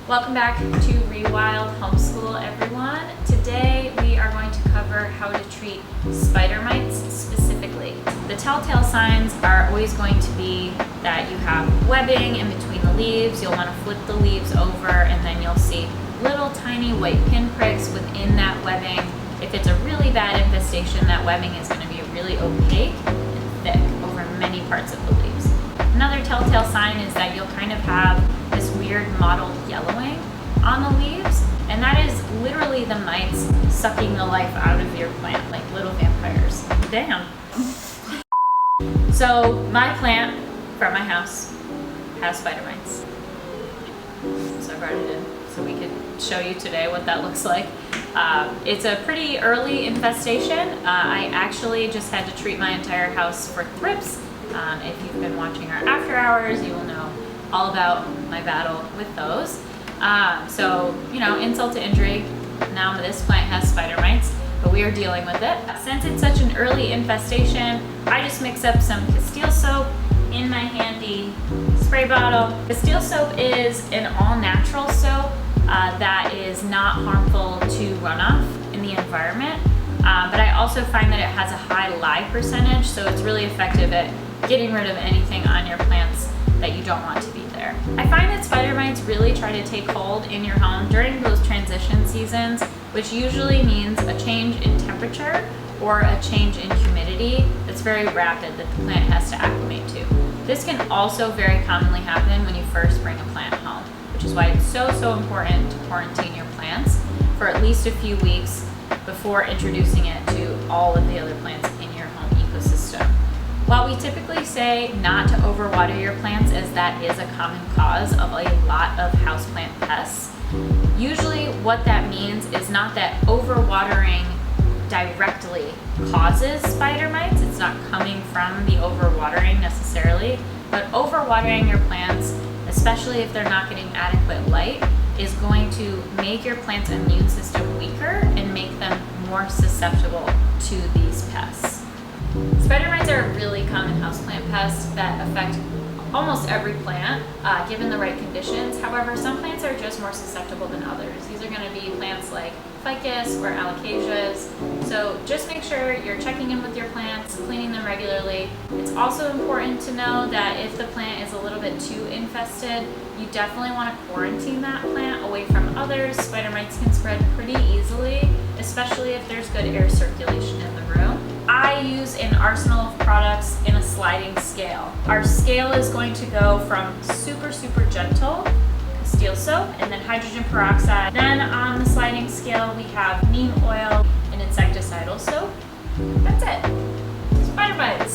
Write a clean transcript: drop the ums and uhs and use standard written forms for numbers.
Welcome back to Rewild Homeschool, everyone. Today we are going to cover how to treat spider mites specifically. The telltale signs are always going to be that you have webbing in between the leaves. You'll want to flip the leaves over and then you'll see little tiny white pinpricks within that webbing. If it's a really bad infestation, that webbing is going to be really opaque and thick over many parts of the leaves. Another telltale sign is that you'll kind of have this weird mottled yellowing on the leaves, and that is literally the mites sucking the life out of your plant like little vampires. Damn. So my plant from my house has spider mites. So I brought it in so we could show you today what that looks like. It's a pretty early infestation. I actually just had to treat my entire house for thrips. If you've been watching our after hours, you will know all about my battle with those. So, insult to injury. Now this plant has spider mites, but we are dealing with it. Since it's such an early infestation, I just mix up some Castile soap in my handy spray bottle. Castile soap is an all-natural soap that is not harmful to runoff in the environment. But I also find that it has a high lye percentage, so it's really effective at getting rid of anything on your plants that you don't want to be there. I find that spider mites really try to take hold in your home during those transition seasons, which usually means a change in temperature or a change in humidity that's very rapid that the plant has to acclimate to. This can also very commonly happen when you first bring a plant home, which is why it's so important to quarantine your plants for at least a few weeks before introducing it to all of the other plants in your home ecosystem. While we typically say not to overwater your plants, as that is a common cause of a lot of houseplant pests, usually what that means is not that overwatering directly causes spider mites. It's not coming from the overwatering necessarily, but overwatering your plants, especially if they're not getting adequate light, is going to make your plant's immune system weaker and make them more susceptible to these pests. Spider mites are a really common houseplant pest that affect almost every plant, given the right conditions. However, some plants are just more susceptible than others. These are going to be plants like ficus or alocasias. So just make sure you're checking in with your plants, cleaning them regularly. It's also important to know that if the plant is a little bit too infested, you definitely want to quarantine that plant away from others. Spider mites can spread pretty easily, especially if there's good air circulation in the room. I use an arsenal of products in a sliding scale. Our scale is going to go from super gentle, Castile soap, and then hydrogen peroxide. Then on the sliding scale, we have neem oil and insecticidal soap. That's it. Spider mites.